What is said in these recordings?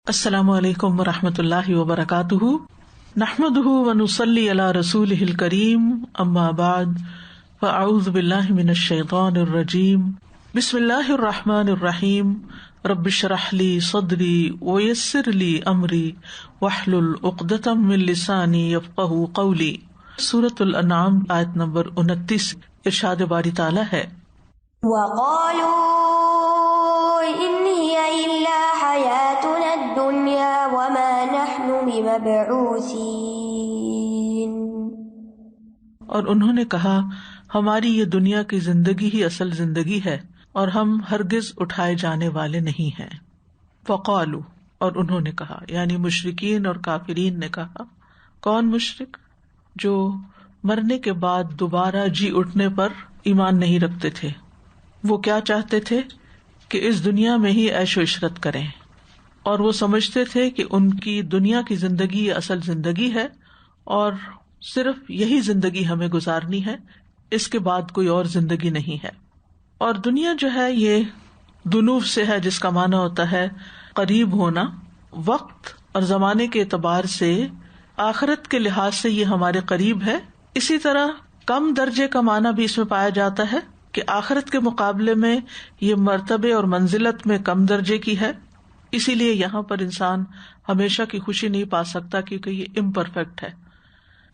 السلام علیکم ورحمۃ اللہ وبرکاتہ، نحمدہ ونصلی علی رسولہ الکریم، اما بعد فاعوذ باللہ من الشیطان الرجیم، بسم اللہ الرحمن الرحیم، رب اشرح لی صدری ویسر لی امری واحلل عقدۃ من لسانی یفقہوا قولی۔ سورۃ الانعام آیت نمبر 29، ارشاد باری تعالی ہے، وَقَالُوا إِنْ هِيَ إِلَّا حَيَاتُنَا الدُّنْيَا وَمَا نَحْنُ بِمَبْعُوثِينَ۔ اور انہوں نے کہا ہماری یہ دنیا کی زندگی ہی اصل زندگی ہے اور ہم ہرگز اٹھائے جانے والے نہیں ہیں۔ وقالوا، اور انہوں نے کہا، یعنی مشرکین اور کافرین نے کہا۔ کون مشرک؟ جو مرنے کے بعد دوبارہ جی اٹھنے پر ایمان نہیں رکھتے تھے۔ وہ کیا چاہتے تھے کہ اس دنیا میں ہی عیش و عشرت کریں، اور وہ سمجھتے تھے کہ ان کی دنیا کی زندگی اصل زندگی ہے اور صرف یہی زندگی ہمیں گزارنی ہے، اس کے بعد کوئی اور زندگی نہیں ہے۔ اور دنیا جو ہے یہ دنوف سے ہے، جس کا معنی ہوتا ہے قریب ہونا۔ وقت اور زمانے کے اعتبار سے آخرت کے لحاظ سے یہ ہمارے قریب ہے۔ اسی طرح کم درجے کا معنی بھی اس میں پایا جاتا ہے کہ آخرت کے مقابلے میں یہ مرتبے اور منزلت میں کم درجے کی ہے، اسی لیے یہاں پر انسان ہمیشہ کی خوشی نہیں پا سکتا کیونکہ یہ امپرفیکٹ ہے۔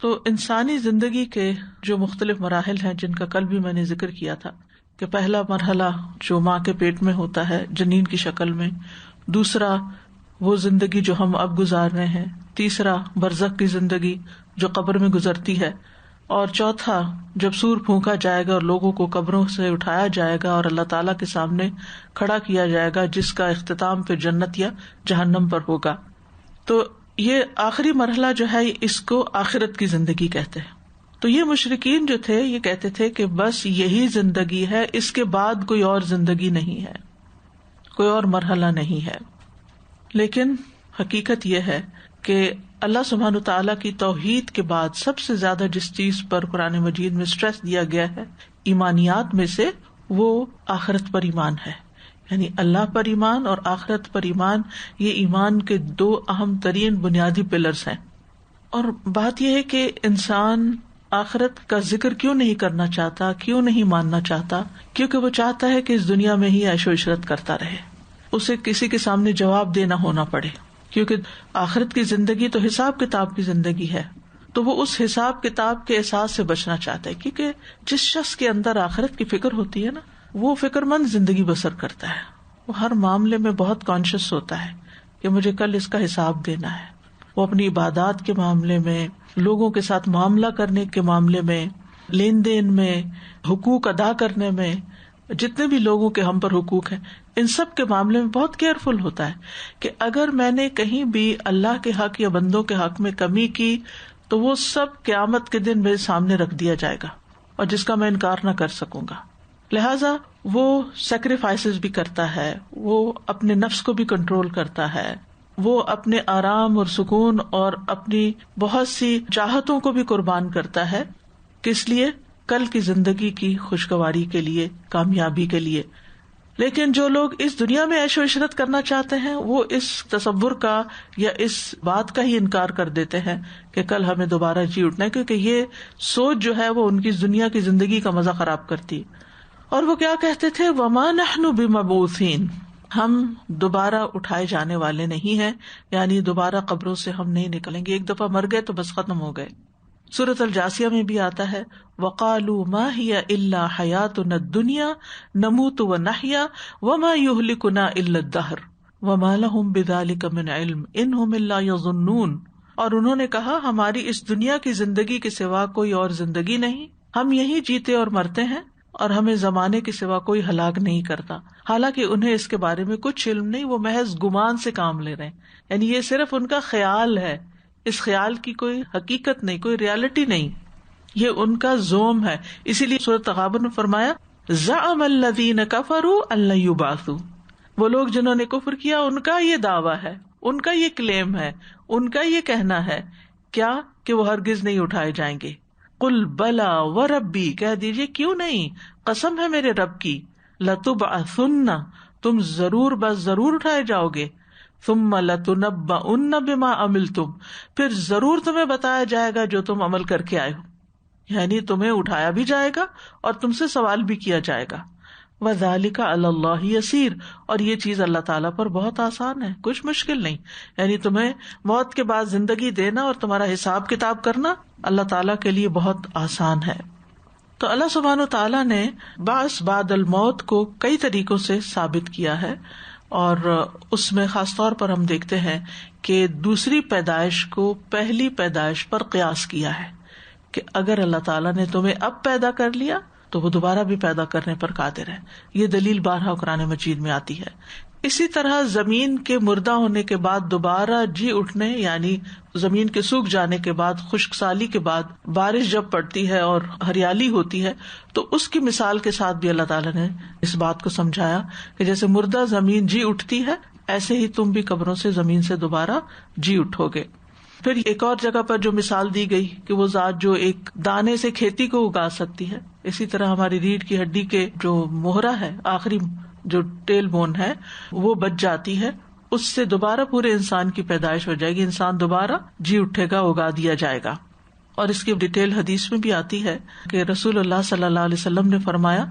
تو انسانی زندگی کے جو مختلف مراحل ہیں، جن کا کل بھی میں نے ذکر کیا تھا کہ پہلا مرحلہ جو ماں کے پیٹ میں ہوتا ہے جنین کی شکل میں، دوسرا وہ زندگی جو ہم اب گزار رہے ہیں، تیسرا برزخ کی زندگی جو قبر میں گزرتی ہے، اور چوتھا جب سور پھونکا جائے گا اور لوگوں کو قبروں سے اٹھایا جائے گا اور اللہ تعالیٰ کے سامنے کھڑا کیا جائے گا، جس کا اختتام پھر جنت یا جہنم پر ہوگا۔ تو یہ آخری مرحلہ جو ہے اس کو آخرت کی زندگی کہتے ہیں۔ تو یہ مشرکین جو تھے یہ کہتے تھے کہ بس یہی زندگی ہے، اس کے بعد کوئی اور زندگی نہیں ہے، کوئی اور مرحلہ نہیں ہے۔ لیکن حقیقت یہ ہے کہ اللہ سبحانہ تعالیٰ کی توحید کے بعد سب سے زیادہ جس چیز پر قرآن مجید میں اسٹریس دیا گیا ہے ایمانیات میں سے، وہ آخرت پر ایمان ہے۔ یعنی اللہ پر ایمان اور آخرت پر ایمان، یہ ایمان کے دو اہم ترین بنیادی پلرز ہیں۔ اور بات یہ ہے کہ انسان آخرت کا ذکر کیوں نہیں کرنا چاہتا، کیوں نہیں ماننا چاہتا؟ کیونکہ وہ چاہتا ہے کہ اس دنیا میں ہی عیش و عشرت کرتا رہے، اسے کسی کے سامنے جواب دینا ہونا پڑے، کیونکہ آخرت کی زندگی تو حساب کتاب کی زندگی ہے۔ تو وہ اس حساب کتاب کے احساس سے بچنا چاہتا ہے، کیونکہ جس شخص کے اندر آخرت کی فکر ہوتی ہے نا، وہ فکر مند زندگی بسر کرتا ہے۔ وہ ہر معاملے میں بہت کانشیس ہوتا ہے کہ مجھے کل اس کا حساب دینا ہے۔ وہ اپنی عبادات کے معاملے میں، لوگوں کے ساتھ معاملہ کرنے کے معاملے میں، لین دین میں، حقوق ادا کرنے میں، جتنے بھی لوگوں کے ہم پر حقوق ہیں، ان سب کے معاملے میں بہت کیئرفل ہوتا ہے کہ اگر میں نے کہیں بھی اللہ کے حق یا بندوں کے حق میں کمی کی تو وہ سب قیامت کے دن میرے سامنے رکھ دیا جائے گا، اور جس کا میں انکار نہ کر سکوں گا۔ لہٰذا وہ سیکریفائسز بھی کرتا ہے، وہ اپنے نفس کو بھی کنٹرول کرتا ہے، وہ اپنے آرام اور سکون اور اپنی بہت سی چاہتوں کو بھی قربان کرتا ہے، کس لیے؟ کل کی زندگی کی خوشگواری کے لیے، کامیابی کے لیے۔ لیکن جو لوگ اس دنیا میں عیش و عشرت کرنا چاہتے ہیں، وہ اس تصور کا یا اس بات کا ہی انکار کر دیتے ہیں کہ کل ہمیں دوبارہ جی اٹھنا ہے، کیونکہ یہ سوچ جو ہے وہ ان کی دنیا کی زندگی کا مزہ خراب کرتی۔ اور وہ کیا کہتے تھے؟ وَمَا نَحْنُ بِمَبْعُوثِينَ، ہم دوبارہ اٹھائے جانے والے نہیں ہیں، یعنی دوبارہ قبروں سے ہم نہیں نکلیں گے، ایک دفعہ مر گئے تو بس ختم ہو گئے۔ سورۃ الجاثیہ میں بھی آتا ہے، وَقَالُوا مَا هِيَ إِلَّا حَيَاتُنَا الدُّنْيَا نَمُوتُ وَنَحْيَا وَمَا يُهْلِكُنَا إِلَّا الدَّهْرُ وَمَا لَهُم بِذَلِكَ مِنْ عِلْمٍ إِنْ هُمْ إِلَّا يَظُنُّونَ۔ اور انہوں نے کہا ہماری اس دنیا کی زندگی کے سوا کوئی اور زندگی نہیں، ہم یہی جیتے اور مرتے ہیں، اور ہمیں زمانے کے سوا کوئی ہلاک نہیں کرتا۔ حالانکہ انہیں اس کے بارے میں کچھ علم نہیں، وہ محض گمان سے کام لے رہے ہیں، یعنی یہ صرف ان کا خیال ہے، اس خیال کی کوئی حقیقت نہیں، کوئی ریالٹی نہیں، یہ ان کا زوم ہے۔ اسی لیے سورۃ تغابن میں فرمایا زعم الذین کفروا ان لن یبعثوا، وہ لوگ جنہوں نے کفر کیا ان کا یہ دعویٰ ہے، ان کا یہ کلیم ہے، ان کا یہ کہنا ہے کیا کہ وہ ہرگز نہیں اٹھائے جائیں گے۔ قل بلا وربی، کہہ دیجیے کیوں نہیں، قسم ہے میرے رب کی، لتبعثن، تم ضرور بس ضرور اٹھائے جاؤ گے، ثم لتنبؤن بما عملتم، پھر ضرور تمہیں بتایا جائے گا جو تم عمل کر کے آئے ہو، یعنی تمہیں اٹھایا بھی جائے گا اور تم سے سوال بھی کیا جائے گا. وَذَلِكَ عَلَى اللَّهِ يَسِيرٌ، اور یہ چیز اللہ تعالیٰ پر بہت آسان ہے، کچھ مشکل نہیں. یعنی تمہیں موت کے بعد زندگی دینا اور تمہارا حساب کتاب کرنا اللہ تعالیٰ کے لیے بہت آسان ہے. تو اللہ سبحانہ و تعالیٰ نے بعث بعد الموت کو کئی طریقوں سے ثابت کیا ہے، اور اس میں خاص طور پر ہم دیکھتے ہیں کہ دوسری پیدائش کو پہلی پیدائش پر قیاس کیا ہے کہ اگر اللہ تعالیٰ نے تمہیں اب پیدا کر لیا تو وہ دوبارہ بھی پیدا کرنے پر قادر ہے. یہ دلیل بارہا قرآن مجید میں آتی ہے. اسی طرح زمین کے مردہ ہونے کے بعد دوبارہ جی اٹھنے، یعنی زمین کے سوکھ جانے کے بعد، خشک سالی کے بعد بارش جب پڑتی ہے اور ہریالی ہوتی ہے تو اس کی مثال کے ساتھ بھی اللہ تعالیٰ نے اس بات کو سمجھایا کہ جیسے مردہ زمین جی اٹھتی ہے ایسے ہی تم بھی قبروں سے زمین سے دوبارہ جی اٹھو گے. پھر ایک اور جگہ پر جو مثال دی گئی کہ وہ ذات جو ایک دانے سے کھیتی کو اگا سکتی ہے، اسی طرح ہماری ریڑھ کی ہڈی کے جو موہرا ہے، آخری جو ٹیل بون ہے، وہ بچ جاتی ہے، اس سے دوبارہ پورے انسان کی پیدائش ہو جائے گی، انسان دوبارہ جی اٹھے گا، اگا دیا جائے گا. اور اس کی ڈیٹیل حدیث میں بھی آتی ہے کہ رسول اللہ صلی اللہ علیہ وسلم نے فرمایا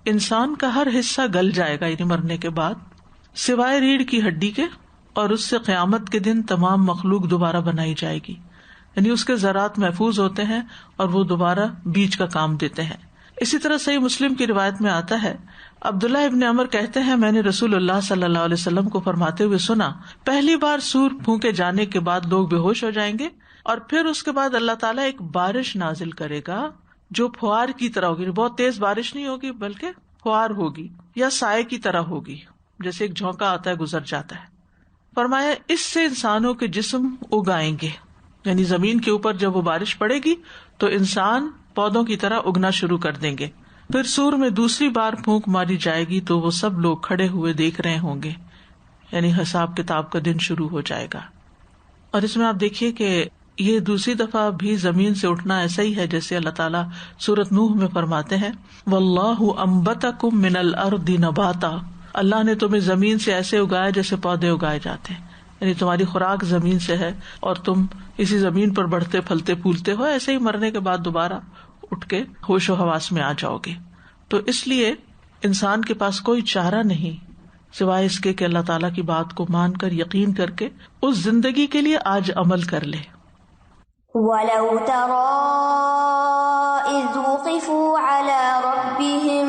انسان کا ہر حصہ گل جائے گا یعنی مرنے کے بعد، سوائے ریڑھ کی ہڈی کے، اور اس سے قیامت کے دن تمام مخلوق دوبارہ بنائی جائے گی، یعنی اس کے ذرات محفوظ ہوتے ہیں اور وہ دوبارہ بیج کا کام دیتے ہیں. اسی طرح صحیح مسلم کی روایت میں آتا ہے، عبداللہ ابن عمر کہتے ہیں میں نے رسول اللہ صلی اللہ علیہ وسلم کو فرماتے ہوئے سنا، پہلی بار سور پھونکے جانے کے بعد لوگ بے ہوش ہو جائیں گے، اور پھر اس کے بعد اللہ تعالیٰ ایک بارش نازل کرے گا جو پھوار کی طرح ہوگی، بہت تیز بارش نہیں ہوگی بلکہ پھوار ہوگی یا سائے کی طرح ہوگی، جیسے ایک جھونکا آتا ہے گزر جاتا ہے. فرمایا اس سے انسانوں کے جسم اگائیں گے، یعنی زمین کے اوپر جب وہ بارش پڑے گی تو انسان پودوں کی طرح اگنا شروع کر دیں گے. پھر سور میں دوسری بار پھونک ماری جائے گی تو وہ سب لوگ کھڑے ہوئے دیکھ رہے ہوں گے، یعنی حساب کتاب کا دن شروع ہو جائے گا. اور اس میں آپ دیکھیے کہ یہ دوسری دفعہ بھی زمین سے اٹھنا ایسا ہی ہے جیسے اللہ تعالیٰ سورۃ نوح میں فرماتے ہیں واللہ انبتکم من الارض نباتا، اللہ نے تمہیں زمین سے ایسے اگایا جیسے پودے اگائے جاتے ہیں، یعنی تمہاری خوراک زمین سے ہے اور تم اسی زمین پر بڑھتے پھلتے پھولتے ہو، ایسے ہی مرنے کے بعد دوبارہ اٹھ کے ہوش و حواس میں آ جاؤ گے. تو اس لیے انسان کے پاس کوئی چارہ نہیں سوائے اس کے کہ اللہ تعالیٰ کی بات کو مان کر یقین کر کے اس زندگی کے لیے آج عمل کر لے. وَلَوْ تَرَىٰ إِذْ وُقِفُوا عَلَىٰ رَبِّهِمْ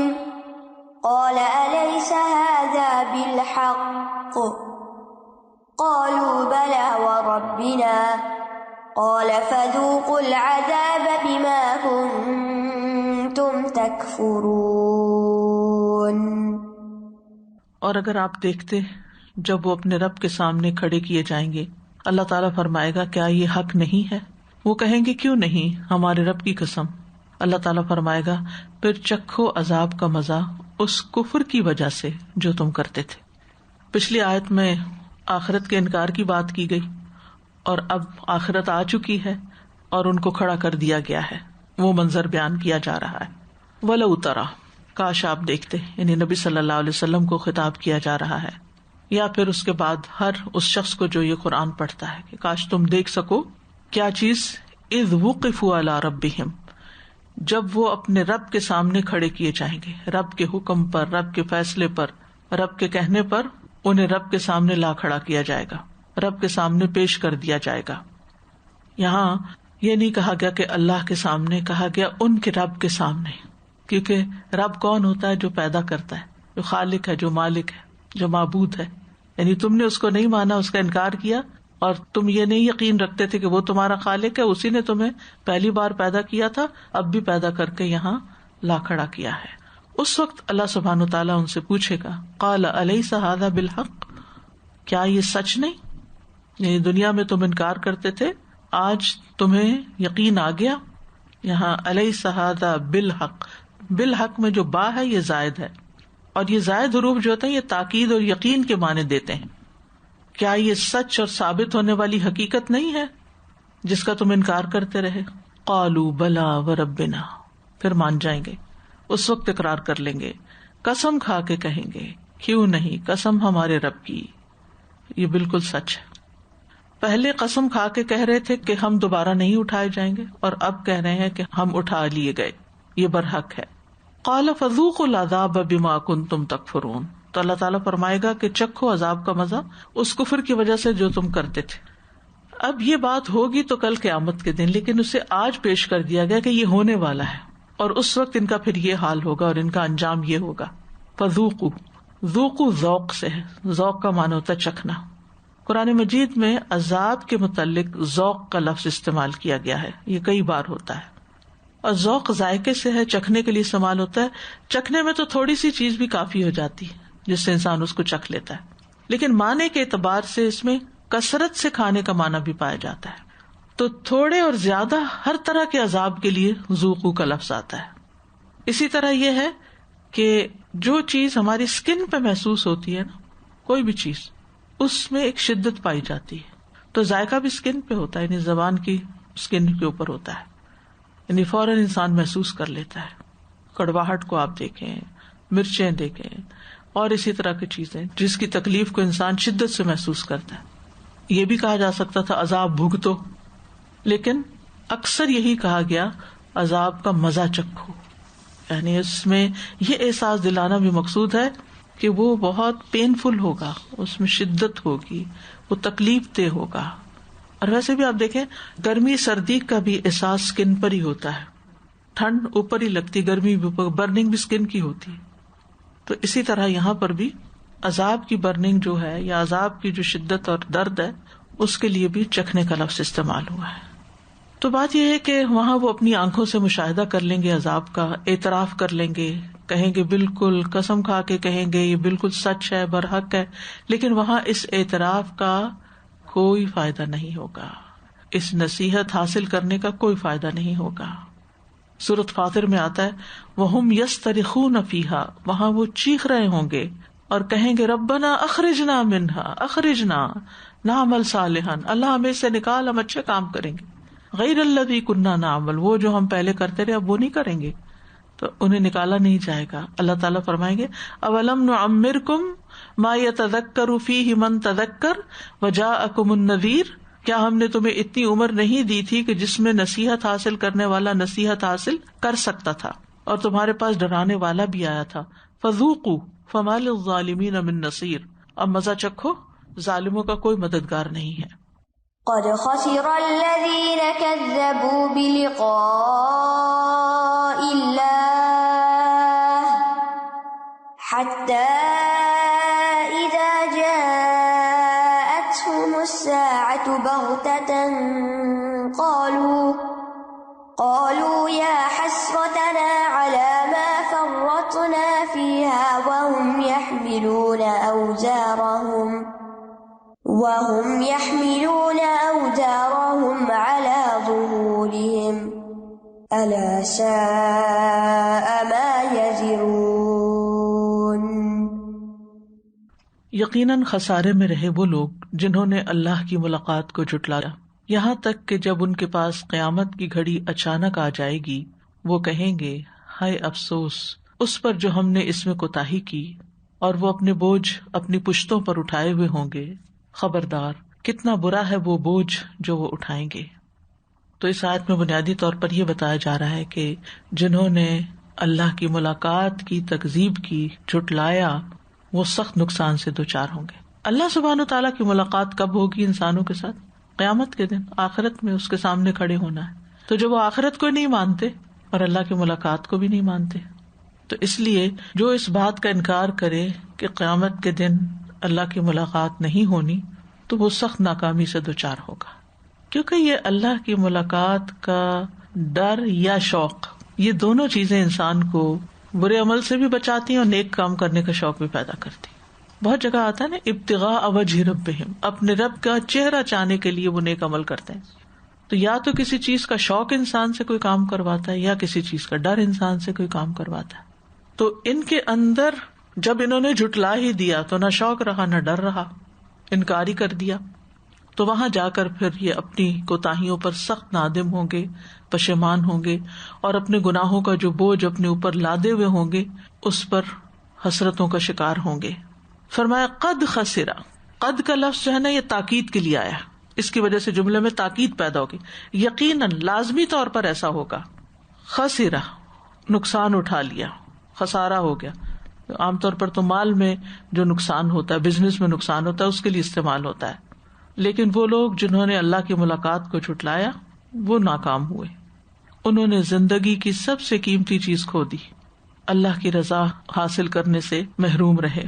قَالَ أَلَيْسَ هَٰذَا بِالْحَقِّ قَالُوا بَلَىٰ وَرَبِّنَا قَالَ فَذُوقُوا الْعَذَابَ بِمَا كُنتُمْ تَكْفُرُونَ. اور اگر آپ دیکھتے جب وہ اپنے رب کے سامنے کھڑے کیے جائیں گے، اللہ تعالیٰ فرمائے گا کیا یہ حق نہیں ہے؟ وہ کہیں گے کیوں نہیں، ہمارے رب کی قسم. اللہ تعالیٰ فرمائے گا پھر چکھو عذاب کا مزہ اس کفر کی وجہ سے جو تم کرتے تھے. پچھلی آیت میں آخرت کے انکار کی بات کی گئی اور اب آخرت آ چکی ہے اور ان کو کھڑا کر دیا گیا ہے، وہ منظر بیان کیا جا رہا ہے. وَلَوْ تَرَىٰ، کاش آپ دیکھتے، یعنی نبی صلی اللہ علیہ وسلم کو خطاب کیا جا رہا ہے، یا پھر اس کے بعد ہر اس شخص کو جو یہ قرآن پڑھتا ہے کہ کاش تم دیکھ سکو کیا چیز، اذ وقفوا علی ربہم، جب وہ اپنے رب کے سامنے کھڑے کیے جائیں گے، رب کے حکم پر، رب کے فیصلے پر، رب کے کہنے پر انہیں رب کے سامنے لا کھڑا کیا جائے گا، رب کے سامنے پیش کر دیا جائے گا. یہاں یہ نہیں کہا گیا کہ اللہ کے سامنے، کہا گیا ان کے رب کے سامنے، کیونکہ رب کون ہوتا ہے؟ جو پیدا کرتا ہے، جو خالق ہے، جو مالک ہے، جو معبود ہے. یعنی تم نے اس کو نہیں مانا، اس کا انکار کیا، اور تم یہ نہیں یقین رکھتے تھے کہ وہ تمہارا خالق ہے، اسی نے تمہیں پہلی بار پیدا کیا تھا، اب بھی پیدا کر کے یہاں لا کھڑا کیا ہے. اس وقت اللہ سبحانہ وتعالیٰ ان سے پوچھے گا قال الیس ھذا بالحق، کیا یہ سچ نہیں؟ یعنی دنیا میں تم انکار کرتے تھے، آج تمہیں یقین آ گیا. یہاں الیس ھذا بالحق، بالحق میں جو با ہے یہ زائد ہے، اور یہ زائد حروف جو ہوتے ہیں یہ تاکید اور یقین کے معنی دیتے ہیں. کیا یہ سچ اور ثابت ہونے والی حقیقت نہیں ہے جس کا تم انکار کرتے رہے؟ قالوا بلا وربنا، پھر مان جائیں گے، اس وقت اقرار کر لیں گے، قسم کھا کے کہیں گے کیوں نہیں، قسم ہمارے رب کی. یہ بالکل سچ ہے. پہلے قسم کھا کے کہہ رہے تھے کہ ہم دوبارہ نہیں اٹھائے جائیں گے، اور اب کہہ رہے ہیں کہ ہم اٹھا لیے گئے. یہ برحق ہے. قال فذوقوا العذاب بما کنتم تکفرون. تو اللہ تعالیٰ فرمائے گا کہ چکھو عذاب کا مزہ اس کفر کی وجہ سے جو تم کرتے تھے. اب یہ بات ہوگی تو کل قیامت کے دن، لیکن اسے آج پیش کر دیا گیا کہ یہ ہونے والا ہے، اور اس وقت ان کا پھر یہ حال ہوگا اور ان کا انجام یہ ہوگا. فذوقوا، ذوقوا ذوق سے ہے، ذوق کا معنی ہوتا ہے چکھنا. قرآن مجید میں عذاب کے متعلق ذوق کا لفظ استعمال کیا گیا ہے، یہ کئی بار ہوتا ہے. اور ذوق ذائقے سے ہے، چکھنے کے لیے استعمال ہوتا ہے. چکھنے میں تو تھوڑی سی چیز بھی کافی ہو جاتی ہے جس سے انسان اس کو چکھ لیتا ہے، لیکن معنی کے اعتبار سے اس میں کثرت سے کھانے کا معنی بھی پایا جاتا ہے. تو تھوڑے اور زیادہ ہر طرح کے عذاب کے لیے ذوقوا کا لفظ آتا ہے. اسی طرح یہ ہے کہ جو چیز ہماری اسکن پہ محسوس ہوتی ہے نا، کوئی بھی چیز، اس میں ایک شدت پائی جاتی ہے. تو ذائقہ بھی اسکن پہ ہوتا ہے، یعنی زبان کی اسکن کے اوپر ہوتا ہے، یعنی فوراً انسان محسوس کر لیتا ہے. کڑواہٹ کو آپ دیکھیں، مرچیں دیکھیں، اور اسی طرح کی چیزیں جس کی تکلیف کو انسان شدت سے محسوس کرتا ہے. یہ بھی کہا جا سکتا تھا عذاب بھگتو، لیکن اکثر یہی کہا گیا عذاب کا مزہ چکھو. یعنی اس میں یہ احساس دلانا بھی مقصود ہے کہ وہ بہت پینفل ہوگا، اس میں شدت ہوگی، وہ تکلیف دہ ہوگا. اور ویسے بھی آپ دیکھیں گرمی سردی کا بھی احساس اسکن پر ہی ہوتا ہے، ٹھنڈ اوپر ہی لگتی، گرمی بھی اوپر، برننگ بھی اسکن کی ہوتی. تو اسی طرح یہاں پر بھی عذاب کی برننگ جو ہے یا عذاب کی جو شدت اور درد ہے اس کے لیے بھی چکھنے کا لفظ استعمال ہوا ہے. تو بات یہ ہے کہ وہاں وہ اپنی آنکھوں سے مشاہدہ کر لیں گے عذاب کا، اعتراف کر لیں گے، کہیں گے بالکل، قسم کھا کے کہیں گے یہ بالکل سچ ہے، برحق ہے. لیکن وہاں اس اعتراف کا کوئی فائدہ نہیں ہوگا، اس نصیحت حاصل کرنے کا کوئی فائدہ نہیں ہوگا. سورۃ فاطر میں آتا ہے وَهُمْ يَسْتَرِخُونَ فِيهَا، وہاں وہ چیخ رہے ہوں گے اور کہیں گے ربنا اخرجنا منها، اخرجنا نعمل صالحا، اللہ ہمیں سے نکال، ہم اچھے کام کریں گے. غیر الذی کنا نعمل، وہ جو ہم پہلے کرتے رہے اب وہ نہیں کریں گے. تو انہیں نکالا نہیں جائے گا. اللہ تعالیٰ فرمائیں گے اولم نعمرکم ما یتذکر فیہ من تذکر وجاءکم النذیر، کیا ہم نے تمہیں اتنی عمر نہیں دی تھی کہ جس میں نصیحت حاصل کرنے والا نصیحت حاصل کر سکتا تھا اور تمہارے پاس ڈرانے والا بھی آیا تھا. فذوقوا فما للظالمین من نصیر، اب مزہ چکھو، ظالموں کا کوئی مددگار نہیں ہے. قد خسر الذین کذبوا بلقاء اللہ حتی اذا جاءتهم الساعة بغتة قالوا یا حسرتنا على ما فرطنا فيها وهم يحملون أوزارهم على ظهورهم ألا ساء ما يزرون. یقیناً خسارے میں رہے وہ لوگ جنہوں نے اللہ کی ملاقات کو جھٹلایا، یہاں تک کہ جب ان کے پاس قیامت کی گھڑی اچانک آ جائے گی وہ کہیں گے ہائے افسوس اس پر جو ہم نے اس میں کوتاہی کی، اور وہ اپنے بوجھ اپنی پشتوں پر اٹھائے ہوئے ہوں گے. خبردار کتنا برا ہے وہ بوجھ جو وہ اٹھائیں گے. تو اس آیت میں بنیادی طور پر یہ بتایا جا رہا ہے کہ جنہوں نے اللہ کی ملاقات کی تکذیب کی، جھٹلایا، وہ سخت نقصان سے دوچار ہوں گے. اللہ سبحانہ تعالیٰ کی ملاقات کب ہوگی انسانوں کے ساتھ؟ قیامت کے دن، آخرت میں اس کے سامنے کھڑے ہونا ہے. تو جب وہ آخرت کو نہیں مانتے اور اللہ کی ملاقات کو بھی نہیں مانتے، تو اس لیے جو اس بات کا انکار کرے کہ قیامت کے دن اللہ کی ملاقات نہیں ہونی تو وہ سخت ناکامی سے دوچار ہوگا. کیونکہ یہ اللہ کی ملاقات کا ڈر یا شوق، یہ دونوں چیزیں انسان کو برے عمل سے بھی بچاتی ہیں اور نیک کام کرنے کا شوق بھی پیدا کرتی. بہت جگہ آتا ہے نا ابتغاء وجہ ربہم، اپنے رب کا چہرہ چاہنے کے لیے وہ نیک عمل کرتے ہیں. تو یا تو کسی چیز کا شوق انسان سے کوئی کام کرواتا ہے یا کسی چیز کا ڈر انسان سے کوئی کام کرواتا ہے. تو ان کے اندر جب انہوں نے جھٹلا ہی دیا تو نہ شوق رہا نہ ڈر رہا، انکار ہی کر دیا. تو وہاں جا کر پھر یہ اپنی کوتاہیوں پر سخت نادم ہوں گے، پشیمان ہوں گے، اور اپنے گناہوں کا جو بوجھ اپنے اوپر لادے ہوئے ہوں گے اس پر حسرتوں کا شکار ہوں گے. فرمایا قد خسرا، قد کا لفظ جو ہے نا یہ تاکید کے لیے آیا، اس کی وجہ سے جملے میں تاکید پیدا ہوگی. یقیناً لازمی طور پر ایسا ہوگا. خسرہ نقصان اٹھا لیا، خسارہ ہو گیا. عام طور پر تو مال میں جو نقصان ہوتا ہے، بزنس میں نقصان ہوتا ہے، اس کے لیے استعمال ہوتا ہے. لیکن وہ لوگ جنہوں نے اللہ کی ملاقات کو جھٹلایا وہ ناکام ہوئے. انہوں نے زندگی کی سب سے قیمتی چیز کھو دی، اللہ کی رضا حاصل کرنے سے محروم رہے.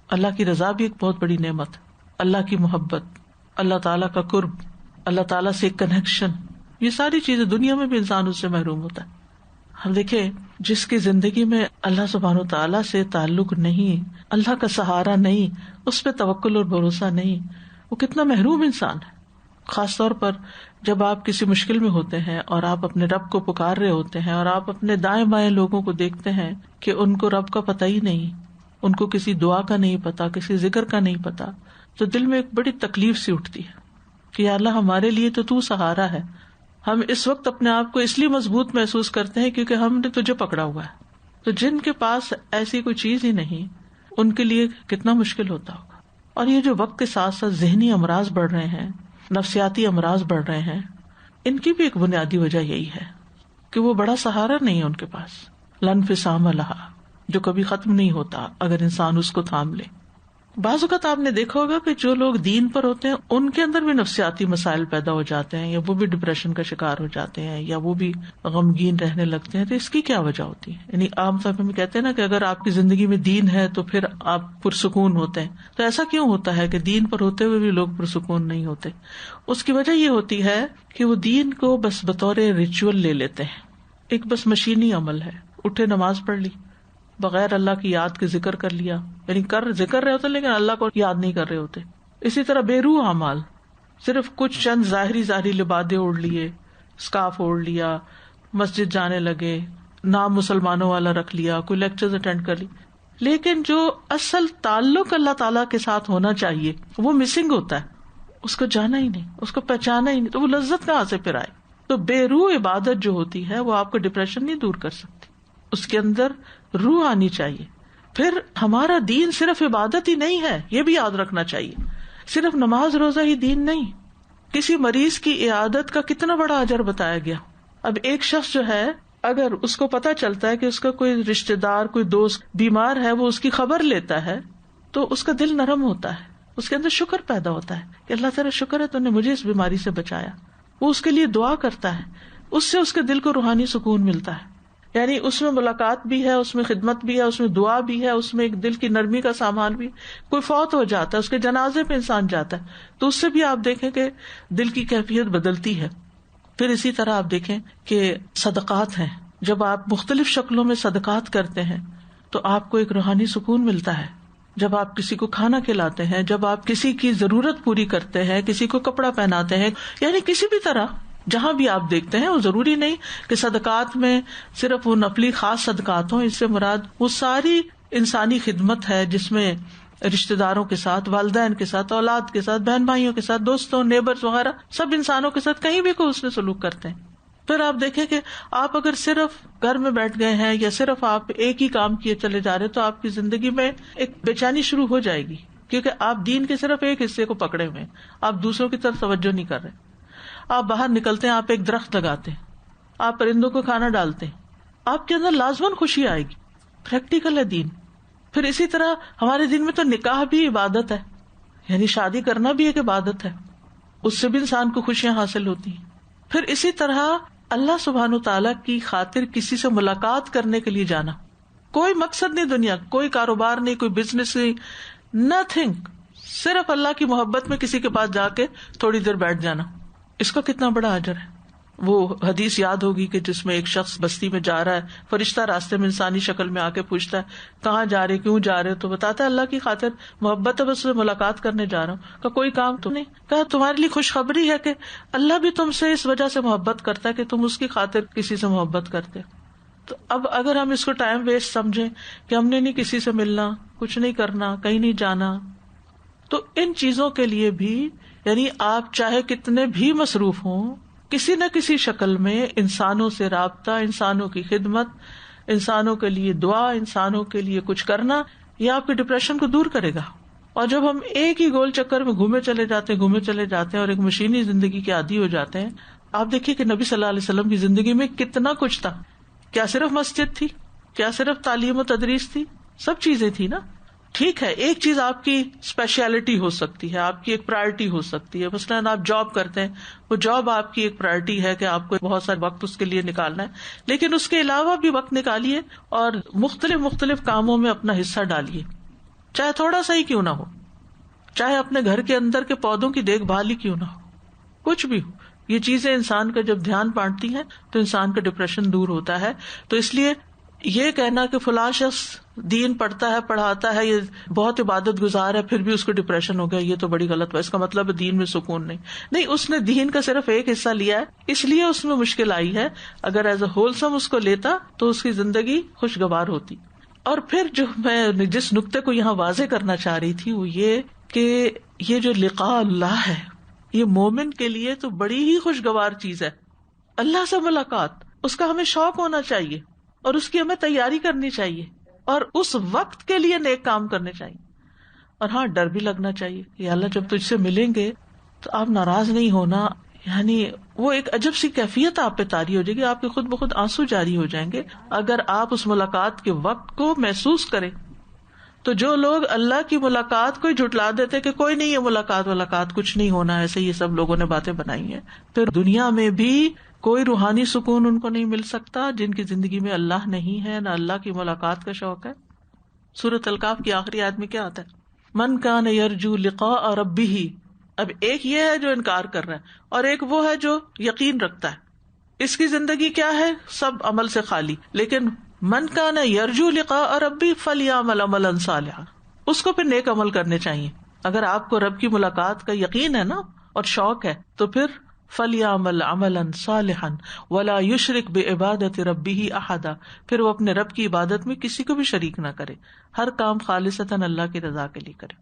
اللہ کی رضا بھی ایک بہت بڑی نعمت، اللہ کی محبت، اللہ تعالیٰ کا قرب، اللہ تعالیٰ سے ایک کنیکشن، یہ ساری چیزیں دنیا میں بھی انسان اس سے محروم ہوتا ہے. ہم دیکھیں جس کی زندگی میں اللہ سبحانہ تعالیٰ سے تعلق نہیں، اللہ کا سہارا نہیں، اس پہ توکل اور بھروسہ نہیں، وہ کتنا محروم انسان ہے. خاص طور پر جب آپ کسی مشکل میں ہوتے ہیں اور آپ اپنے رب کو پکار رہے ہوتے ہیں اور آپ اپنے دائیں بائیں لوگوں کو دیکھتے ہیں کہ ان کو رب کا پتہ ہی نہیں، ان کو کسی دعا کا نہیں پتا، کسی ذکر کا نہیں پتا، تو دل میں ایک بڑی تکلیف سی اٹھتی ہے کہ یا اللہ ہمارے لیے تو سہارا ہے. ہم اس وقت اپنے آپ کو اس لیے مضبوط محسوس کرتے ہیں کیونکہ ہم نے تجھے پکڑا ہوا ہے. تو جن کے پاس ایسی کوئی چیز ہی نہیں ان کے لیے کتنا مشکل ہوتا ہوگا. اور یہ جو وقت کے ساتھ ساتھ ذہنی امراض بڑھ رہے ہیں، نفسیاتی امراض بڑھ رہے ہیں، ان کی بھی ایک بنیادی وجہ یہی ہے کہ وہ بڑا سہارا نہیں ہے ان کے پاس. لانفصام لہا، جو کبھی ختم نہیں ہوتا اگر انسان اس کو تھام لے. بعض اوقات آپ نے دیکھا ہوگا کہ جو لوگ دین پر ہوتے ہیں ان کے اندر بھی نفسیاتی مسائل پیدا ہو جاتے ہیں، یا وہ بھی ڈپریشن کا شکار ہو جاتے ہیں، یا وہ بھی غمگین رہنے لگتے ہیں. تو اس کی کیا وجہ ہوتی ہے؟ یعنی عام طور پر ہم کہتے ہیں نا کہ اگر آپ کی زندگی میں دین ہے تو پھر آپ پرسکون ہوتے ہیں. تو ایسا کیوں ہوتا ہے کہ دین پر ہوتے ہوئے بھی لوگ پرسکون نہیں ہوتے؟ اس کی وجہ یہ ہوتی ہے کہ وہ دین کو بس بطور ریچول لے لیتے ہیں، ایک بس مشینی عمل ہے. اٹھے نماز پڑھ لی، بغیر اللہ کی یاد کے ذکر کر لیا، یعنی ذکر رہے ہوتے لیکن اللہ کو یاد نہیں کر رہے ہوتے. اسی طرح بے روح اعمال، صرف کچھ چند ظاہری لبادے اوڑھ لیے، اسکارف اوڑھ لیا، مسجد جانے لگے، نام مسلمانوں والا رکھ لیا، کوئی لیکچرز اٹینڈ کر لی، لیکن جو اصل تعلق اللہ تعالیٰ کے ساتھ ہونا چاہیے وہ مسنگ ہوتا ہے. اس کو جانا ہی نہیں، اس کو پہچانا ہی نہیں، تو وہ لذت کہاں سے پھر آئے؟ تو بے روح عبادت جو ہوتی ہے وہ آپ کو ڈپریشن نہیں دور کر سکتی، اس کے اندر روح آنی چاہیے. پھر ہمارا دین صرف عبادت ہی نہیں ہے، یہ بھی یاد رکھنا چاہیے. صرف نماز روزہ ہی دین نہیں. کسی مریض کی عیادت کا کتنا بڑا اجر بتایا گیا. اب ایک شخص جو ہے اگر اس کو پتا چلتا ہے کہ اس کا کوئی رشتے دار، کوئی دوست بیمار ہے، وہ اس کی خبر لیتا ہے تو اس کا دل نرم ہوتا ہے، اس کے اندر شکر پیدا ہوتا ہے کہ اللہ تعالیٰ شکر ہے تو نے مجھے اس بیماری سے بچایا. وہ اس کے لیے دعا کرتا ہے، اس سے اس کے دل کو روحانی سکون ملتا ہے. یعنی اس میں ملاقات بھی ہے، اس میں خدمت بھی ہے، اس میں دعا بھی ہے، اس میں ایک دل کی نرمی کا سامان بھی. کوئی فوت ہو جاتا ہے، اس کے جنازے پہ انسان جاتا ہے تو اس سے بھی آپ دیکھیں کہ دل کی کیفیت بدلتی ہے. پھر اسی طرح آپ دیکھیں کہ صدقات ہیں، جب آپ مختلف شکلوں میں صدقات کرتے ہیں تو آپ کو ایک روحانی سکون ملتا ہے. جب آپ کسی کو کھانا کھلاتے ہیں، جب آپ کسی کی ضرورت پوری کرتے ہیں، کسی کو کپڑا پہناتے ہیں، یعنی کسی بھی طرح جہاں بھی آپ دیکھتے ہیں، وہ ضروری نہیں کہ صدقات میں صرف وہ نفلی خاص صدقات ہوں. اس سے مراد وہ ساری انسانی خدمت ہے جس میں رشتے داروں کے ساتھ، والدین کے ساتھ، اولاد کے ساتھ، بہن بھائیوں کے ساتھ، دوستوں، نیبرز وغیرہ سب انسانوں کے ساتھ کہیں بھی کوئی اس نے سلوک کرتے ہیں. پھر آپ دیکھیں کہ آپ اگر صرف گھر میں بیٹھ گئے ہیں یا صرف آپ ایک ہی کام کیے چلے جا رہے تو آپ کی زندگی میں ایک بے چینی شروع ہو جائے گی، کیونکہ آپ دین کے صرف ایک حصے کو پکڑے ہوئے ہیں، آپ دوسروں کی طرف توجہ نہیں کر رہے. آپ باہر نکلتے ہیں، آپ ایک درخت لگاتے ہیں، آپ پرندوں کو کھانا ڈالتے ہیں، آپ کے اندر لازماً خوشی آئے گی. پریکٹیکل ہے دین. پھر اسی طرح ہمارے دین میں تو نکاح بھی عبادت ہے، یعنی شادی کرنا بھی ایک عبادت ہے، اس سے بھی انسان کو خوشیاں حاصل ہوتی ہیں. پھر اسی طرح اللہ سبحانہ تعالیٰ کی خاطر کسی سے ملاقات کرنے کے لیے جانا، کوئی مقصد نہیں دنیا، کوئی کاروبار نہیں، کوئی بزنس نہیں، نتھنگ، صرف اللہ کی محبت میں کسی کے پاس جا کے تھوڑی دیر بیٹھ جانا، اس کا کتنا بڑا اجر ہے. وہ حدیث یاد ہوگی کہ جس میں ایک شخص بستی میں جا رہا ہے، فرشتہ راستے میں انسانی شکل میں آ کے پوچھتا ہے کہاں جا رہے، کیوں جا رہے، تو بتاتا ہے اللہ کی خاطر محبت ہے، بس ملاقات کرنے جا رہا ہوں. کہ کوئی کام تو نہیں؟ کہا تمہارے لیے خوشخبری ہے کہ اللہ بھی تم سے اس وجہ سے محبت کرتا ہے کہ تم اس کی خاطر کسی سے محبت کرتے. تو اب اگر ہم اس کو ٹائم ویسٹ سمجھیں کہ ہم نے نہیں کسی سے ملنا، کچھ نہیں کرنا، کہیں نہیں جانا، تو ان چیزوں کے لیے بھی، یعنی آپ چاہے کتنے بھی مصروف ہوں، کسی نہ کسی شکل میں انسانوں سے رابطہ، انسانوں کی خدمت، انسانوں کے لیے دعا، انسانوں کے لیے کچھ کرنا، یہ آپ کے ڈپریشن کو دور کرے گا اور جب ہم ایک ہی گول چکر میں گھومے چلے جاتے ہیں اور ایک مشینی زندگی کے عادی ہو جاتے ہیں. آپ دیکھیے کہ نبی صلی اللہ علیہ وسلم کی زندگی میں کتنا کچھ تھا. کیا صرف مسجد تھی؟ کیا صرف تعلیم و تدریس تھی؟ سب چیزیں تھی نا. ٹھیک ہے ایک چیز آپ کی اسپیشلٹی ہو سکتی ہے, آپ کی ایک پرائرٹی ہو سکتی ہے. مثلاً آپ جاب کرتے ہیں, وہ جاب آپ کی ایک پرائرٹی ہے کہ آپ کو بہت سارا وقت اس کے لیے نکالنا ہے, لیکن اس کے علاوہ بھی وقت نکالیے اور مختلف کاموں میں اپنا حصہ ڈالیے, چاہے تھوڑا سا ہی کیوں نہ ہو, چاہے اپنے گھر کے اندر کے پودوں کی دیکھ بھال ہی کیوں نہ ہو, کچھ بھی ہو. یہ چیزیں انسان کا جب دھیان بانٹتی ہیں تو انسان کا ڈپریشن دور ہوتا ہے. تو اس لیے یہ کہنا کہ فلاں شخص دین پڑھتا ہے, پڑھاتا ہے, یہ بہت عبادت گزار ہے, پھر بھی اس کو ڈپریشن ہو گیا, یہ تو بڑی غلط ہے. اس کا مطلب ہے دین میں سکون نہیں. اس نے دین کا صرف ایک حصہ لیا ہے, اس لیے اس میں مشکل آئی ہے. اگر ایز اے ہولسم اس کو لیتا تو اس کی زندگی خوشگوار ہوتی. اور پھر جو میں جس نقطے کو یہاں واضح کرنا چاہ رہی تھی وہ یہ کہ یہ جو لقاء اللہ ہے یہ مومن کے لیے تو بڑی ہی خوشگوار چیز ہے. اللہ سے ملاقات, اس کا ہمیں شوق ہونا چاہیے اور اس کی ہمیں تیاری کرنی چاہیے اور اس وقت کے لیے نیک کام کرنے چاہیے. اور ہاں ڈر بھی لگنا چاہیے کہ اللہ جب تجھ سے ملیں گے تو آپ ناراض نہیں ہونا. یعنی وہ ایک عجب سی کیفیت آپ پہ طاری ہو جائے گی, آپ کے خود بخود آنسو جاری ہو جائیں گے اگر آپ اس ملاقات کے وقت کو محسوس کریں. تو جو لوگ اللہ کی ملاقات کو جھٹلا دیتے کہ کوئی نہیں ہے ملاقات کچھ نہیں ہونا, ایسے یہ سب لوگوں نے باتیں بنائی ہیں, پھر دنیا میں بھی کوئی روحانی سکون ان کو نہیں مل سکتا جن کی زندگی میں اللہ نہیں ہے, نہ اللہ کی ملاقات کا شوق ہے. سورۃ الکاف کی آخری آیت میں کیا آتا ہے؟ من کان یرجو لقاء ربہ. اب ایک یہ ہے جو انکار کر رہا ہے اور ایک وہ ہے جو یقین رکھتا ہے. اس کی زندگی کیا ہے؟ سب عمل سے خالی. لیکن من کان یرجو لقاء ربہ فلیعمل عملا صالحا, اس کو پھر نیک عمل کرنے چاہیے. اگر آپ کو رب کی ملاقات کا یقین ہے نا اور شوق ہے تو پھر فلیعمل عملا صالحا ولا یشرک بعبادۃ ربہ احدا, پھر وہ اپنے رب کی عبادت میں کسی کو بھی شریک نہ کرے, ہر کام خالصتاً اللہ کی رضا کے لیے کرے.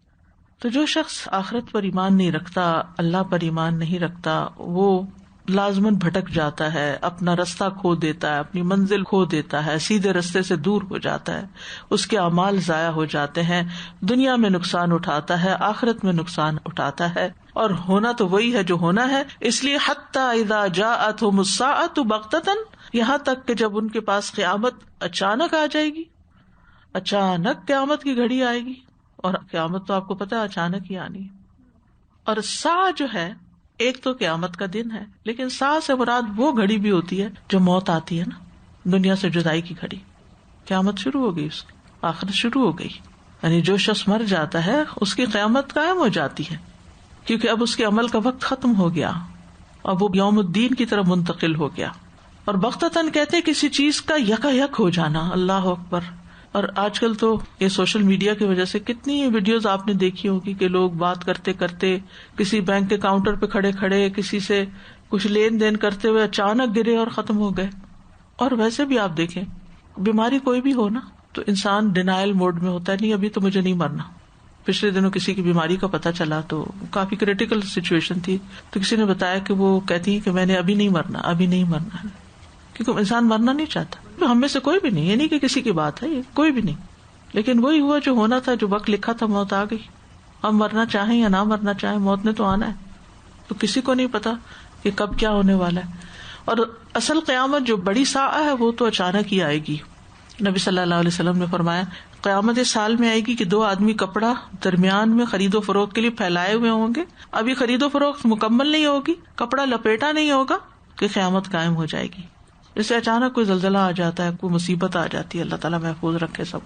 تو جو شخص آخرت پر ایمان نہیں رکھتا, اللہ پر ایمان نہیں رکھتا, وہ لازماً بھٹک جاتا ہے, اپنا رستہ کھو دیتا ہے, اپنی منزل کھو دیتا ہے, سیدھے رستے سے دور ہو جاتا ہے, اس کے اعمال ضائع ہو جاتے ہیں, دنیا میں نقصان اٹھاتا ہے, آخرت میں نقصان اٹھاتا ہے. اور ہونا تو وہی ہے جو ہونا ہے. اس لیے حتی اذا جاءتہم الساعۃ بغتۃ, یہاں تک کہ جب ان کے پاس قیامت اچانک آ جائے گی, اچانک قیامت کی گھڑی آئے گی, اور قیامت تو آپ کو پتا ہے اچانک ہی آنی ہے. اور ساعہ جو ہے ایک تو قیامت کا دن ہے, لیکن ساعہ سے مراد وہ گھڑی بھی ہوتی ہے جو موت آتی ہے نا, دنیا سے جدائی کی گھڑی. قیامت شروع ہو گئی, اس کی آخرت شروع ہو گئی. یعنی جو شخص مر جاتا ہے اس کی قیامت قائم ہو جاتی ہے, کیونکہ اب اس کے عمل کا وقت ختم ہو گیا, اب وہ یوم الدین کی طرف منتقل ہو گیا. اور بغتتاً کہتے کسی چیز کا یکا یک ہو جانا. اللہ اکبر. اور آج کل تو یہ سوشل میڈیا کی وجہ سے کتنی ویڈیوز آپ نے دیکھی ہوگی کہ لوگ بات کرتے کرتے کسی بینک کے کاؤنٹر پہ کھڑے کھڑے کسی سے کچھ لین دین کرتے ہوئے اچانک گرے اور ختم ہو گئے. اور ویسے بھی آپ دیکھیں بیماری کوئی بھی ہو نا تو انسان ڈینائل موڈ میں ہوتا ہے, نہیں ابھی تو مجھے نہیں مرنا. پچھلے دنوں کسی کی بیماری کا پتہ چلا تو کافی کریٹیکل سچویشن تھی, تو کسی نے بتایا کہ وہ کہتی ہیں کہ میں نے ابھی نہیں مرنا, کیونکہ انسان مرنا نہیں چاہتا. ہم میں سے کوئی بھی نہیں, یہ نہیں کہ کسی کی بات ہے, یہ کوئی بھی نہیں, لیکن وہی ہوا جو ہونا تھا, جو وقت لکھا تھا, موت آ گئی. ہم مرنا چاہیں یا نہ مرنا چاہیں موت نے تو آنا ہے, تو کسی کو نہیں پتا کہ کب کیا ہونے والا ہے. اور اصل قیامت جو بڑی ساعہ ہے وہ تو اچانک ہی آئے گی. نبی صلی اللہ علیہ وسلم نے فرمایا قیامت اس سال میں آئے گی کہ 2 آدمی کپڑا درمیان میں خرید و فروخت کے لیے پھیلائے ہوئے ہوں گے, ابھی خرید و فروخت مکمل نہیں ہوگی, کپڑا لپیٹا نہیں ہوگا کہ قیامت قائم ہو جائے گی. جیسے اچانک کوئی زلزلہ آ جاتا ہے, کوئی مصیبت آ جاتی ہے, اللہ تعالیٰ محفوظ رکھے سب.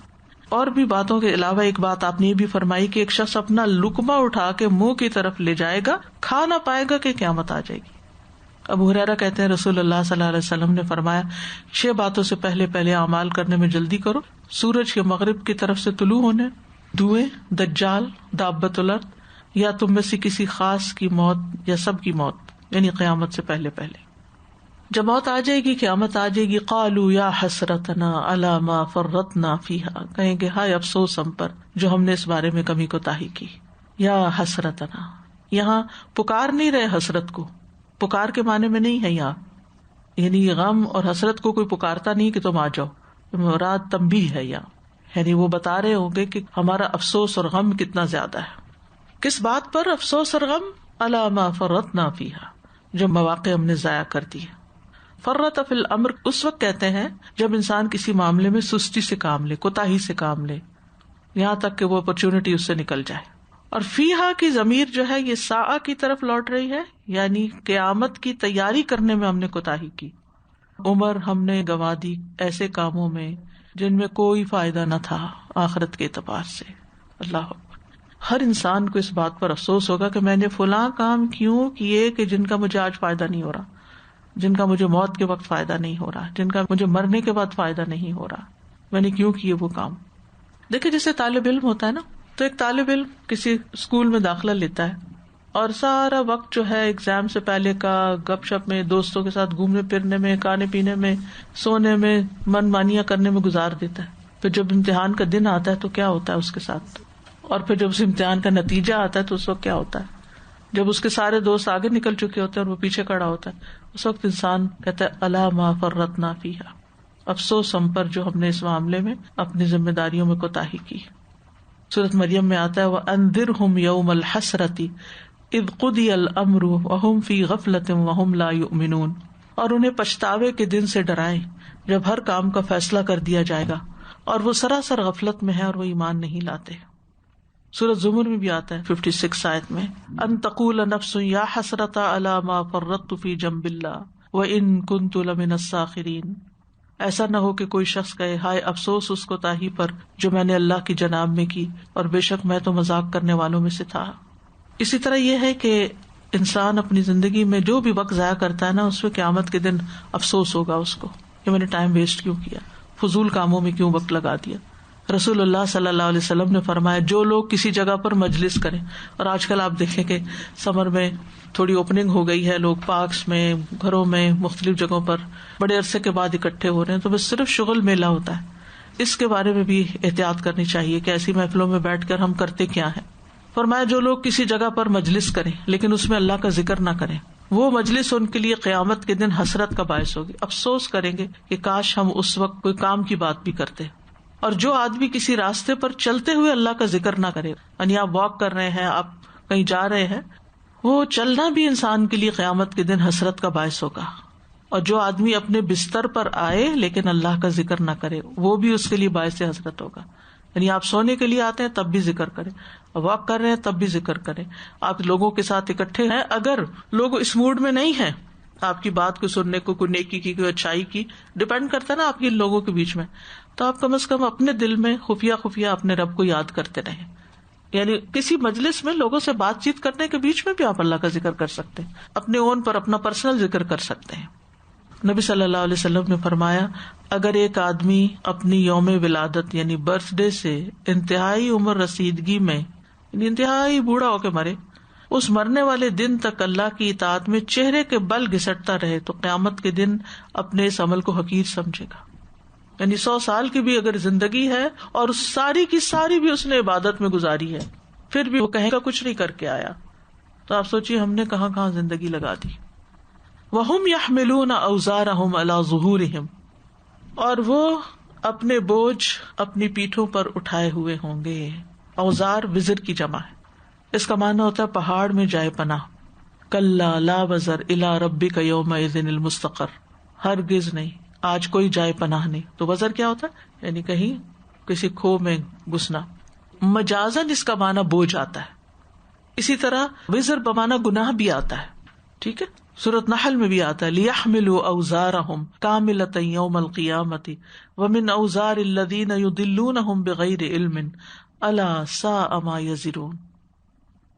اور بھی باتوں کے علاوہ ایک بات آپ نے یہ بھی فرمائی کہ ایک شخص اپنا لقمہ اٹھا کے منہ کی طرف لے جائے گا, کھا نہ پائے گا کہ قیامت آ جائے گی. ابو ہریرہ کہتے ہیں رسول اللہ صلی اللہ علیہ وسلم نے فرمایا 6 باتوں سے پہلے اعمال کرنے میں جلدی کرو. سورج کے مغرب کی طرف سے طلوع ہونے, دھوئیں, دجال, دابۃ الارض, یا تم میں سے کسی خاص کی موت یا سب کی موت, یعنی قیامت سے پہلے. جب موت آ جائے گی, قیامت آ جائے گی, قالوا یا حسرتنا علی ما فرطنا فیہا, کہیں گے ہائے افسوس ہم پر جو ہم نے اس بارے میں کمی کوتاہی کی. یا حسرتنا, یہاں پکار نہیں رہے حسرت کو, پکار کے معنی میں نہیں ہے یہاں, یعنی غم اور حسرت کو کوئی پکارتا نہیں کہ تم آ جاؤ, مراد تنبیہ ہے یہاں, یعنی وہ بتا رہے ہوں گے کہ ہمارا افسوس اور غم کتنا زیادہ ہے. کس بات پر؟ افسوس اور غم علی ما فرطنا فیہا، جو مواقع ہم نے ضائع کر دیے. فرط فی الامر اس وقت کہتے ہیں جب انسان کسی معاملے میں سستی سے کام لے، کوتاہی سے کام لے، یہاں تک کہ وہ اپرچونٹی اس سے نکل جائے. اور فیہا کی ضمیر جو ہے یہ ساعہ کی طرف لوٹ رہی ہے، یعنی قیامت کی تیاری کرنے میں ہم نے کوتاہی کی. عمر ہم نے گنوا دی ایسے کاموں میں جن میں کوئی فائدہ نہ تھا آخرت کے اعتبار سے. اللہ اکبر. ہر انسان کو اس بات پر افسوس ہوگا کہ میں نے فلاں کام کیوں کیے کہ جن کا مجھے آج فائدہ نہیں ہو رہا، جن کا مجھے موت کے وقت فائدہ نہیں ہو رہا، جن کا مجھے مرنے کے بعد فائدہ نہیں ہو رہا. میں نے کیوں کیے وہ کام. دیکھیں جیسے طالب علم ہوتا ہے نا، تو ایک طالب علم کسی اسکول میں داخلہ لیتا ہے اور سارا وقت جو ہے ایگزام سے پہلے کا گپ شپ میں، دوستوں کے ساتھ گھومنے پھرنے میں، کھانے پینے میں، سونے میں، من مانیاں کرنے میں گزار دیتا ہے. پھر جب امتحان کا دن آتا ہے تو کیا ہوتا ہے اس کے ساتھ، اور پھر جب اس امتحان کا نتیجہ آتا ہے تو اس وقت کیا ہوتا ہے. جب اس کے سارے دوست آگے نکل چکے ہوتے ہیں اور وہ پیچھے کھڑا ہوتا ہے، اس وقت انسان کہتا ہے الا ما فرطنا فیہا، افسوس ہم پر جو ہم نے اس معاملے میں اپنی ذمہ داریوں میں کوتاہی کی. سورۃ مریم میں آتا ہے وَأَنذِرْهُمْ يَوْمَ الْحَسْرَةِ إِذْ قُضِيَ الْأَمْرُ وَهُمْ فِي غَفْلَةٍ وَهُمْ لَا يُؤْمِنُونَ. اور انہیں پچھتاوے کے دن سے ڈرائیں جب ہر کام کا فیصلہ کر دیا جائے گا اور وہ سراسر غفلت میں ہے اور وہ ایمان نہیں لاتے. سورۃ زمر میں بھی آتا ہے 56 آیت میں ان تقول نفس یا حسرۃ علی ما فرطت فی جنب اللہ وان کنت لمن الساخرین. ایسا نہ ہو کہ کوئی شخص کہے ہائے افسوس اس کوتاہی پر جو میں نے اللہ کی جناب میں کی اور بے شک میں تو مذاق کرنے والوں میں سے تھا. اسی طرح یہ ہے کہ انسان اپنی زندگی میں جو بھی وقت ضائع کرتا ہے نا، اس میں قیامت کے دن افسوس ہوگا اس کو کہ میں نے ٹائم ویسٹ کیوں کیا، فضول کاموں میں کیوں وقت لگا دیا. رسول اللہ صلی اللہ علیہ وسلم نے فرمایا جو لوگ کسی جگہ پر مجلس کریں، اور آج کل آپ دیکھیں کہ سمر میں تھوڑی اوپننگ ہو گئی ہے، لوگ پارکس میں، گھروں میں، مختلف جگہوں پر بڑے عرصے کے بعد اکٹھے ہو رہے ہیں، تو بس صرف شغل میلہ ہوتا ہے. اس کے بارے میں بھی احتیاط کرنی چاہیے کہ ایسی محفلوں میں بیٹھ کر ہم کرتے کیا ہیں. فرمایا جو لوگ کسی جگہ پر مجلس کریں لیکن اس میں اللہ کا ذکر نہ کریں، وہ مجلس ان کے لیے قیامت کے دن حسرت کا باعث ہوگی. افسوس کریں گے کہ کاش ہم اس وقت کوئی کام کی بات بھی کرتے. اور جو آدمی کسی راستے پر چلتے ہوئے اللہ کا ذکر نہ کرے، یعنی آپ واک کر رہے ہیں، آپ کہیں جا رہے ہیں، وہ چلنا بھی انسان کے لیے قیامت کے دن حسرت کا باعث ہوگا. اور جو آدمی اپنے بستر پر آئے لیکن اللہ کا ذکر نہ کرے، وہ بھی اس کے لیے باعث حسرت ہوگا. یعنی آپ سونے کے لیے آتے ہیں تب بھی ذکر کریں، واک کر رہے ہیں تب بھی ذکر کریں، آپ لوگوں کے ساتھ اکٹھے ہیں، اگر لوگ اس موڈ میں نہیں ہیں آپ کی بات کو سننے کو، کوئی نیکی کی، کوئی اچھائی کی، ڈپینڈ کرتا ہے نا آپ کے لوگوں کے بیچ میں، تو آپ کم از کم اپنے دل میں خفیہ اپنے رب کو یاد کرتے رہیں. یعنی کسی مجلس میں لوگوں سے بات چیت کرنے کے بیچ میں بھی آپ اللہ کا ذکر کر سکتے ہیں، اپنے اون پر اپنا پرسنل ذکر کر سکتے ہیں. نبی صلی اللہ علیہ وسلم نے فرمایا اگر ایک آدمی اپنی یوم ولادت یعنی برتھ ڈے سے انتہائی عمر رسیدگی میں، یعنی انتہائی بوڑھا ہو کے مرے، اس مرنے والے دن تک اللہ کی اطاعت میں چہرے کے بل گھسٹتا رہے تو قیامت کے دن اپنے اس عمل کو حقیر سمجھے گا. یعنی 100 سال کی بھی اگر زندگی ہے اور ساری کی ساری بھی اس نے عبادت میں گزاری ہے، پھر بھی وہ کہیں گا کچھ نہیں کر کے آیا، تو آپ سوچیے ہم نے کہاں کہاں زندگی لگا دی. وَهُمْ يَحْمِلُونَ أَوْزَارَهُمْ عَلَى ظُهُورِهِمْ، اور وہ اپنے بوجھ اپنی پیٹھوں پر اٹھائے ہوئے ہوں گے. اوزار وزر کی جمع ہے، اس کا معنی ہوتا ہے پہاڑ میں جائے پناہ. کلا لا وزر الی ربک یومئذ المستقر، ہرگز نہیں، آج کوئی جائے پناہ نہیں. تو وزر کیا ہوتا ہے؟ یعنی کہیں کسی کھو میں گھسنا. مجازن اس کا معنی بوجھ آتا ہے. اسی طرح وزر بمعنی گناہ بھی آتا ہے. ٹھیک ہے، سورۃ نحل میں بھی آتا ہے لیحملوا اوزارہم کاملۃ یوم القیامۃ ومن اوزار الذین یضلونہم بغیر علم الا ساء ما یزرون.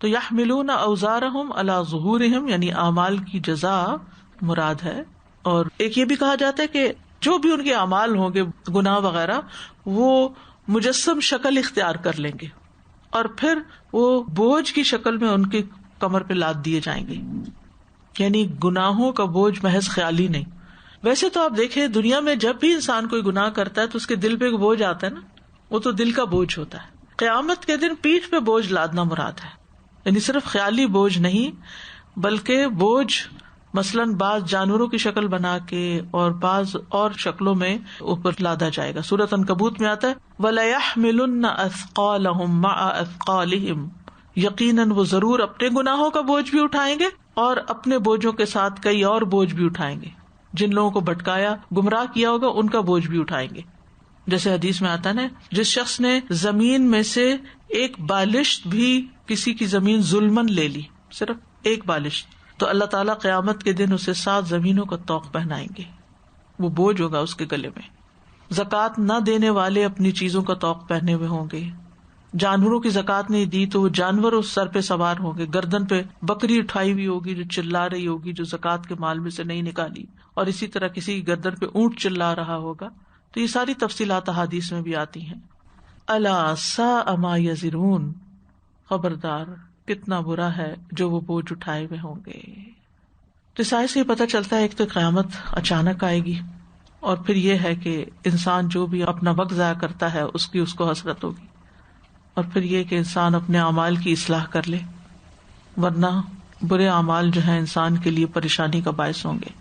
تو یحملون اوزارہم علی ظہورہم یعنی اعمال کی جزا مراد ہے. اور ایک یہ بھی کہا جاتا ہے کہ جو بھی ان کے اعمال ہوں گے گناہ وغیرہ، وہ مجسم شکل اختیار کر لیں گے اور پھر وہ بوجھ کی شکل میں ان کی کمر پہ لاد دیے جائیں گے. یعنی گناہوں کا بوجھ محض خیالی نہیں. ویسے تو آپ دیکھیں دنیا میں جب بھی انسان کوئی گناہ کرتا ہے تو اس کے دل پہ ایک بوجھ آتا ہے نا، وہ تو دل کا بوجھ ہوتا ہے. قیامت کے دن پیٹھ پہ بوجھ لادنا مراد ہے. یعنی صرف خیالی بوجھ نہیں بلکہ بوجھ مثلاً بعض جانوروں کی شکل بنا کے اور بعض اور شکلوں میں اوپر لادا جائے گا. سورۃ عنکبوت میں آتا ہے وَلَيَحْمِلُنَّ أَثْقَالَهُمْ مَعَ أَثْقَالِهِمْ یقیناً وہ ضرور اپنے گناہوں کا بوجھ بھی اٹھائیں گے اور اپنے بوجھوں کے ساتھ کئی اور بوجھ بھی اٹھائیں گے. جن لوگوں کو بھٹکایا گمراہ کیا ہوگا ان کا بوجھ بھی اٹھائیں گے. جیسے حدیث میں آتا نا، جس شخص نے زمین میں سے ایک بالشت بھی کسی کی زمین ظلمن لے لی، صرف ایک بالشت، تو اللہ تعالیٰ قیامت کے دن اسے 7 زمینوں کا طوق پہنائیں گے. وہ بوجھ ہوگا اس کے گلے میں. زکوٰۃ نہ دینے والے اپنی چیزوں کا طوق پہنے ہوئے ہوں گے. جانوروں کی زکوٰۃ نہیں دی تو وہ جانور اس سر پہ سوار ہوں گے. گردن پہ بکری اٹھائی ہوئی ہوگی جو چلا رہی ہوگی، جو زکوٰۃ کے مال میں سے نہیں نکالی، اور اسی طرح کسی کی گردن پہ اونٹ چلا رہا ہوگا. تو یہ ساری تفصیلات احادیث میں بھی آتی ہیں. الا ساء ما یزرون، خبردار کتنا برا ہے جو وہ بوجھ اٹھائے ہوئے ہوں گے. تو اس آیت سے یہ پتہ چلتا ہے ایک تو قیامت اچانک آئے گی، اور پھر یہ ہے کہ انسان جو بھی اپنا وقت ضائع کرتا ہے اس کو حسرت ہوگی، اور پھر یہ کہ انسان اپنے اعمال کی اصلاح کر لے، ورنہ برے اعمال جو ہیں انسان کے لیے پریشانی کا باعث ہوں گے.